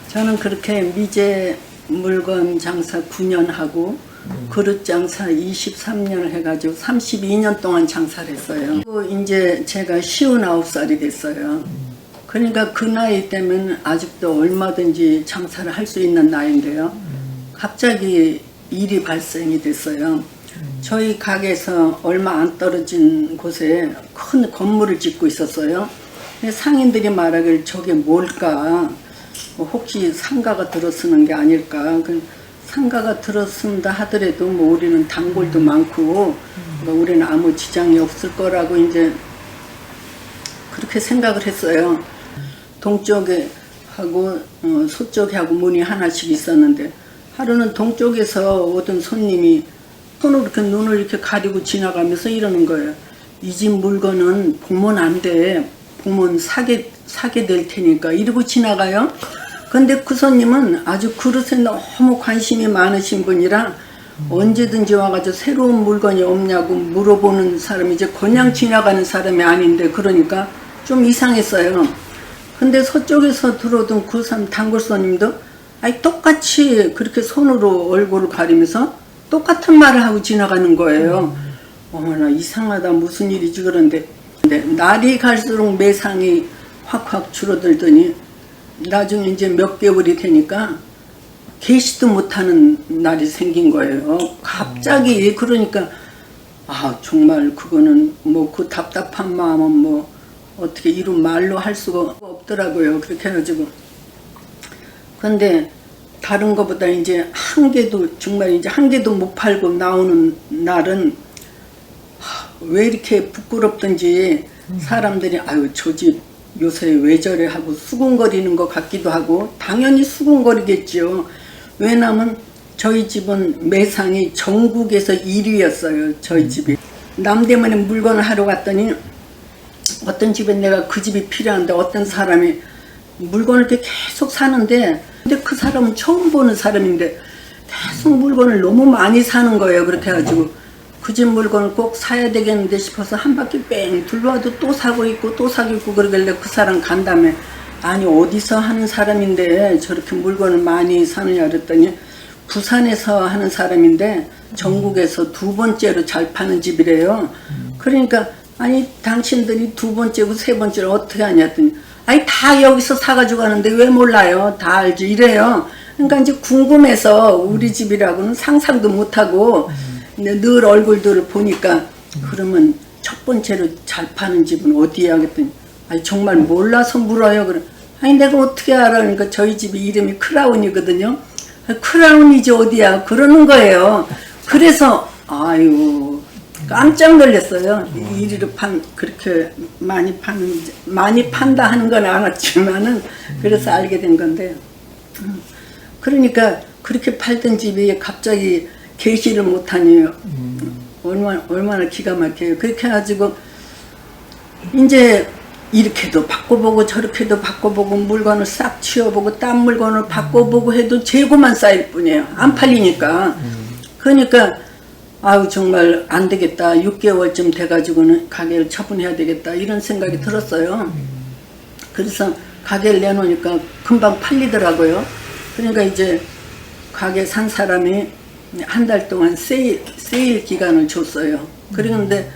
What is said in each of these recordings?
저는 그렇게 미제 물건 장사 9년 하고 그릇 장사 23년을 해가지고 32년 동안 장사를 했어요. 그리고 이제 제가 59살이 됐어요. 그러니까 그 나이 때면 아직도 얼마든지 장사를 할 수 있는 나이인데요. 갑자기 일이 발생이 됐어요. 저희 가게에서 얼마 안 떨어진 곳에 큰 건물을 짓고 있었어요. 상인들이 말하길 저게 뭘까? 혹시 상가가 들어서는 게 아닐까? 상가가 들어선다 하더라도 뭐 우리는 단골도 많고 우리는 아무 지장이 없을 거라고 이제 그렇게 생각을 했어요. 동쪽에 하고 서쪽에 하고 문이 하나씩 있었는데 하루는 동쪽에서 오던 손님이 손으로 이렇게 눈을 이렇게 가리고 지나가면서 이러는 거예요. 이 집 물건은 보면 안 돼. 보면 사게 될 테니까 이러고 지나가요. 근데 그 손님은 아주 그릇에 너무 관심이 많으신 분이라 언제든지 와가지고 새로운 물건이 없냐고 물어보는 사람이 이제 그냥 지나가는 사람이 아닌데 그러니까 좀 이상했어요. 근데 서쪽에서 들어오던 그 사람 단골 손님도 아니 똑같이 그렇게 손으로 얼굴을 가리면서 똑같은 말을 하고 지나가는 거예요. 어머나 이상하다 무슨 일이지 그런데 날이 갈수록 매상이 확확 줄어들더니 나중에 이제 몇 개월이 되니까 계시도 못하는 날이 생긴 거예요. 갑자기. 그러니까 아 정말 그거는 뭐 그 답답한 마음은 뭐 어떻게 이루 말로 할 수가 없더라고요. 그렇게 해가지고 근데 다른 것보다 이제 한 개도 정말 이제 한 개도 못 팔고 나오는 날은 왜 이렇게 부끄럽든지 사람들이 아유 저 집 요새 왜 저래 하고 수군거리는 것 같기도 하고 당연히 수군거리겠죠. 왜냐면 저희 집은 매상이 전국에서 1위였어요. 저희 집이. 남대문에 물건을 하러 갔더니 어떤 집에 내가 그 집이 필요한데 어떤 사람이 물건을 이렇게 계속 사는데 근데 그 사람은 처음 보는 사람인데 계속 물건을 너무 많이 사는 거예요. 그렇게 해가지고 그 집 물건을 꼭 사야 되겠는데 싶어서 한 바퀴 뺑 둘러와도 또 사고 있고 또 사고 있고 그러길래 그 사람 간 다음에 아니 어디서 하는 사람인데 저렇게 물건을 많이 사느냐 그랬더니 부산에서 하는 사람인데 전국에서 두 번째로 잘 파는 집이래요. 그러니까 아니 당신들이 두 번째고 세 번째로 어떻게 하냐 했더니 아니 다 여기서 사가지고 가는데 왜 몰라요? 다 알지 이래요. 그러니까 이제 궁금해서 우리 집이라고는 상상도 못하고 늘 얼굴들을 보니까 그러면 첫 번째로 잘 파는 집은 어디야? 그랬더니 아니 정말 몰라서 물어요. 그래 아니 내가 어떻게 알아? 그러니까 저희 집이 이름이 크라운이거든요. 크라운이지 어디야? 그러는 거예요. 그래서 아유 깜짝 놀랐어요. 이리로 그렇게 많이 판다 하는 건 알았지만은 그래서 알게 된 건데 그러니까 그렇게 팔던 집이 갑자기 개시를 못하니 얼마나 기가 막혀요. 그렇게 해가지고 이제 이렇게도 바꿔보고 저렇게도 바꿔보고 물건을 싹 치워보고 딴 물건을 바꿔보고 해도 재고만 쌓일 뿐이에요. 안 팔리니까. 그러니까 아유 정말 안 되겠다. 6개월쯤 돼가지고는 가게를 처분해야 되겠다. 이런 생각이 들었어요. 그래서 가게를 내놓으니까 금방 팔리더라고요. 그러니까 이제 가게 산 사람이 한 달 동안 세일 기간을 줬어요. 그런데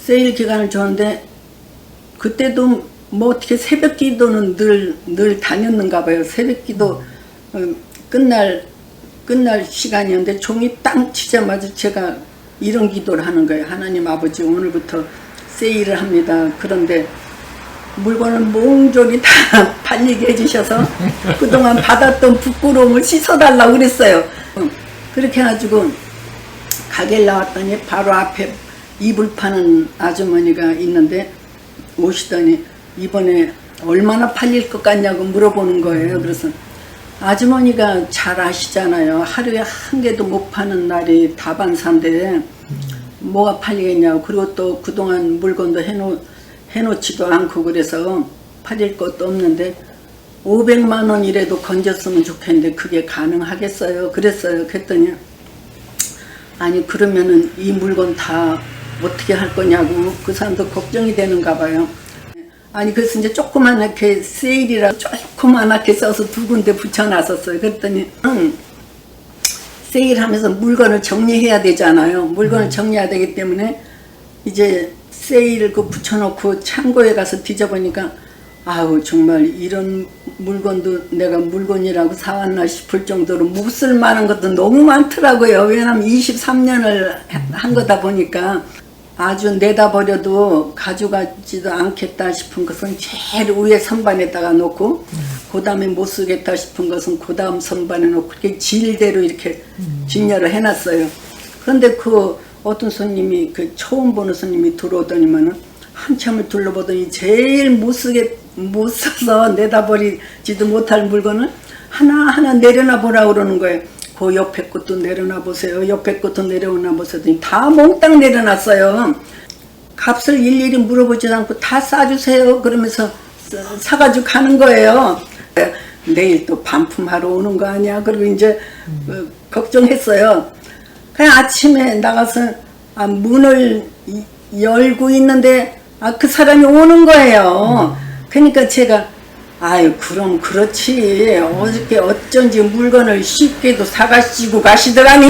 세일 기간을 줬는데 그때도 뭐 어떻게 새벽 기도는 늘 다녔는가 봐요. 새벽 기도 끝날 시간이었는데 종이 땅 치자마자 제가 이런 기도를 하는 거예요. 하나님 아버지 오늘부터 세일을 합니다. 그런데 물건을 몽졸이 다 팔리게 해주셔서 그동안 받았던 부끄러움을 씻어달라고 그랬어요. 그렇게 해가지고 가게를 나왔더니 바로 앞에 이불 파는 아주머니가 있는데 오시더니 이번에 얼마나 팔릴 것 같냐고 물어보는 거예요. 그래서 아주머니가 잘 아시잖아요. 하루에 한 개도 못 파는 날이 다반사인데 뭐가 팔리겠냐고. 그리고 또 그동안 물건도 해놓지도 않고 그래서 팔릴 것도 없는데 500만 원이라도 건졌으면 좋겠는데 그게 가능하겠어요? 그랬어요. 그랬더니 아니 그러면은 이 물건 다 어떻게 할 거냐고 그 사람도 걱정이 되는가 봐요. 아니 그래서 이제 조그만하게 세일이라 조그만하게 써서 두 군데 붙여놨었어요. 그랬더니 세일하면서 물건을 정리해야 되잖아요. 물건을 정리해야 되기 때문에 이제 세일을 그 붙여놓고 창고에 가서 뒤져보니까 아우 정말 이런 물건도 내가 물건이라고 사왔나 싶을 정도로 못 쓸만한 것도 너무 많더라고요. 왜냐하면 23년을 한 거다 보니까 아주 내다 버려도 가져가지도 않겠다 싶은 것은 제일 위에 선반에다가 놓고 그 다음에 못 쓰겠다 싶은 것은 그 다음 선반에 놓고 이렇게 질대로 이렇게 진열을 해놨어요. 그런데 그 어떤 손님이 그 처음 보는 손님이 들어오더니만은 한참을 둘러보더니 제일 못 써서 내다 버리지도 못할 물건을 하나하나 내려놔 보라 그러는 거예요. 그 옆에 것도 내려놔 보세요. 옆에 것도 내려놔 보세요. 다 몽땅 내려놨어요. 값을 일일이 물어보지도 않고 다 싸주세요. 그러면서 사가지고 가는 거예요. 내일 또 반품하러 오는 거 아니야? 그리고 이제 걱정했어요. 그냥 아침에 나가서 문을 열고 있는데 그 사람이 오는 거예요. 그러니까 제가 아유 그럼 그렇지 어저께 어쩐지 물건을 쉽게도 사가시고 가시더라니.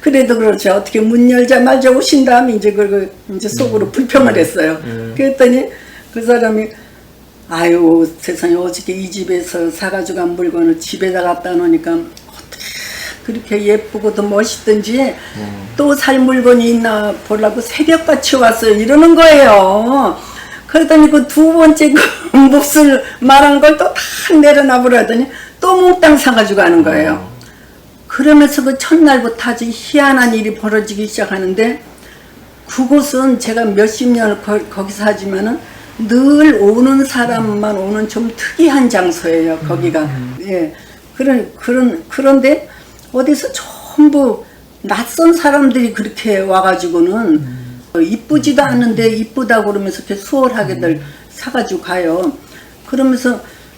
그래도 그렇지 어떻게 문 열자마자 오신 다음에 이제 그걸 이제 속으로 불평을 했어요. 그랬더니 그 사람이 아유 세상에 어저께 이 집에서 사가지고 간 물건을 집에다 갖다 놓으니까 어떻게 그렇게 예쁘고도 멋있든지 또 살 물건이 있나 보려고 새벽같이 왔어요. 이러는 거예요. 그러더니 그 두 번째 그 몹쓸 말한 걸 또 다 내려놔보라더니 또 몽땅 사가지고 가는 거예요. 그러면서 그 첫날부터 아주 희한한 일이 벌어지기 시작하는데 그곳은 제가 몇십 년을 거기서 하지만은 늘 오는 사람만 오는 좀 특이한 장소예요. 거기가. 예. 그런데 어디서 전부 낯선 사람들이 그렇게 와가지고는 이쁘지도 않은데 이쁘다고 그러면서 이렇게 수월하게들 사가지고 가요.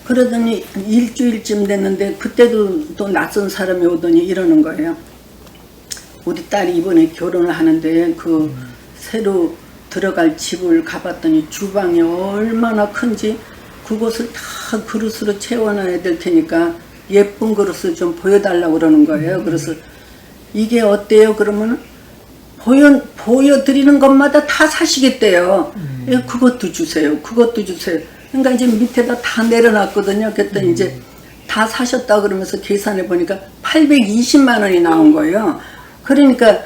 그러더니 일주일쯤 됐는데 그때도 또 낯선 사람이 오더니 이러는 거예요. 우리 딸이 이번에 결혼을 하는데 그 새로 들어갈 집을 가봤더니 주방이 얼마나 큰지 그곳을 다 그릇으로 채워놔야 될 테니까 예쁜 그릇을 좀 보여달라고 그러는 거예요. 그래서 이게 어때요? 그러면 보여드리는 것마다 다 사시겠대요. 그것도 주세요. 그것도 주세요. 그러니까 이제 밑에다 다 내려놨거든요. 그랬더니 이제 다 사셨다 그러면서 계산해 보니까 820만 원이 나온 거예요. 그러니까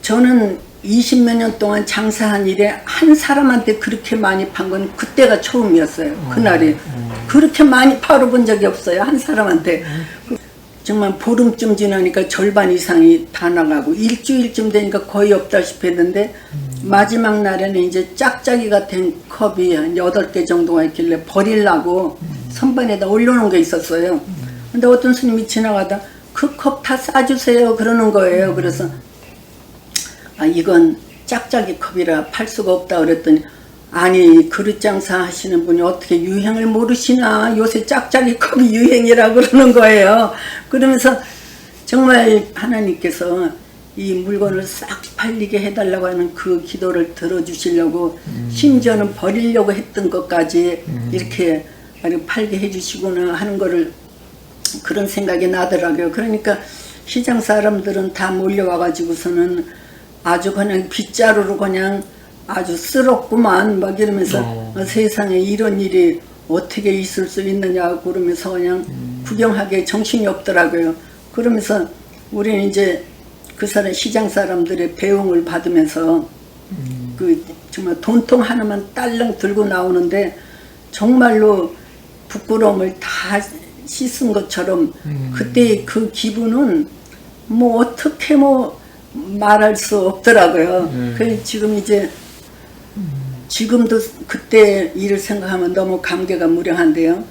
저는 20몇 년 동안 장사한 일에 한 사람한테 그렇게 많이 판 건 그때가 처음이었어요. 그날이. 그렇게 많이 팔아본 적이 없어요. 한 사람한테. 정말 보름쯤 지나니까 절반 이상이 다 나가고 일주일쯤 되니까 거의 없다시피 했는데 마지막 날에는 이제 짝짝이가 된 컵이 한 8개 정도가 있길래 버리려고 선반에다 올려놓은 게 있었어요. 근데 어떤 스님이 지나가다 그 컵 다 싸주세요 그러는 거예요. 그래서 이건 짝짝이 컵이라 팔 수가 없다 그랬더니 아니 그릇 장사 하시는 분이 어떻게 유행을 모르시나 요새 짝짝이 컵이 유행이라 그러는 거예요. 그러면서 정말 하나님께서 이 물건을 싹 팔리게 해달라고 하는 그 기도를 들어주시려고 심지어는 버리려고 했던 것까지 이렇게 팔게 해주시구나 하는 거를 그런 생각이 나더라고요. 그러니까 시장 사람들은 다 몰려와가지고서는 아주 그냥 빗자루로 그냥 아주 쓰럽구만 막 이러면서 세상에 이런 일이 어떻게 있을 수 있느냐 그러면서 그냥 구경하기에 정신이 없더라고요. 그러면서 우리는 이제 그 사람 시장 사람들의 배웅을 받으면서 그 정말 돈통 하나만 딸랑 들고 나오는데 정말로 부끄러움을 다 씻은 것처럼 그때 그 기분은 뭐 어떻게 뭐 말할 수 없더라고요. 그 지금 이제 지금도 그때 일을 생각하면 너무 감개가 무량한데요.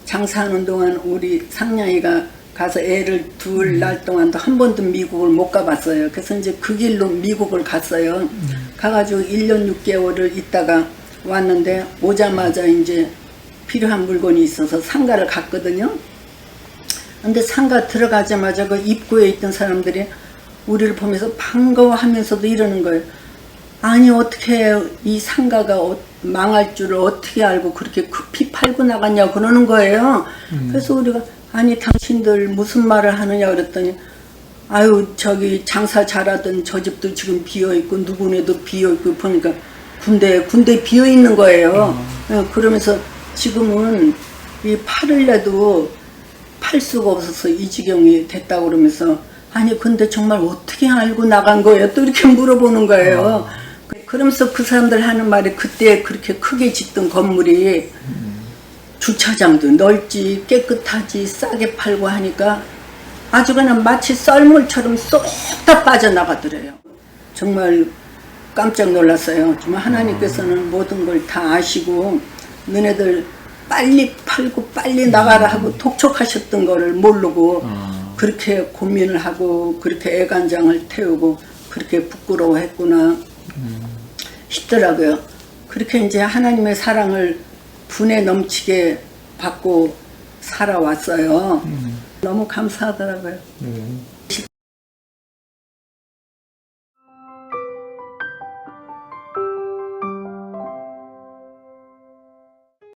장사하는 동안 우리 상냥이가 가서 애를 둘 날 동안도 한 번도 미국을 못 가봤어요. 그래서 이제 그 길로 미국을 갔어요. 가가지고 1년 6개월을 있다가 왔는데 오자마자 이제 필요한 물건이 있어서 상가를 갔거든요. 근데 상가 들어가자마자 그 입구에 있던 사람들이 우리를 보면서 반가워하면서도 이러는 거예요. 아니 어떻게 이 상가가 망할 줄을 어떻게 알고 그렇게 급히 팔고 나갔냐 그러는 거예요. 그래서 우리가 아니 당신들 무슨 말을 하느냐 그랬더니 아유 저기 장사 잘하던 저 집도 지금 비어있고 누구네도 비어있고 보니까 군대 비어있는 거예요. 그러면서 지금은 이 팔을래도 팔 수가 없어서 이 지경이 됐다고 그러면서 아니 근데 정말 어떻게 알고 나간 거예요? 또 이렇게 물어보는 거예요. 그러면서 그 사람들 하는 말이 그때 그렇게 크게 짓던 건물이 주차장도 넓지 깨끗하지 싸게 팔고 하니까 아주 그냥 마치 썰물처럼 쏙 다 빠져나가더래요. 정말 깜짝 놀랐어요. 정말 하나님께서는 모든 걸 다 아시고 너네들 빨리 팔고 빨리 나가라 하고 독촉하셨던 거를 모르고 그렇게 고민을 하고 그렇게 애간장을 태우고 그렇게 부끄러워했구나 싶더라고요. 그렇게 이제 하나님의 사랑을 분에 넘치게 받고 살아왔어요. 너무 감사하더라고요.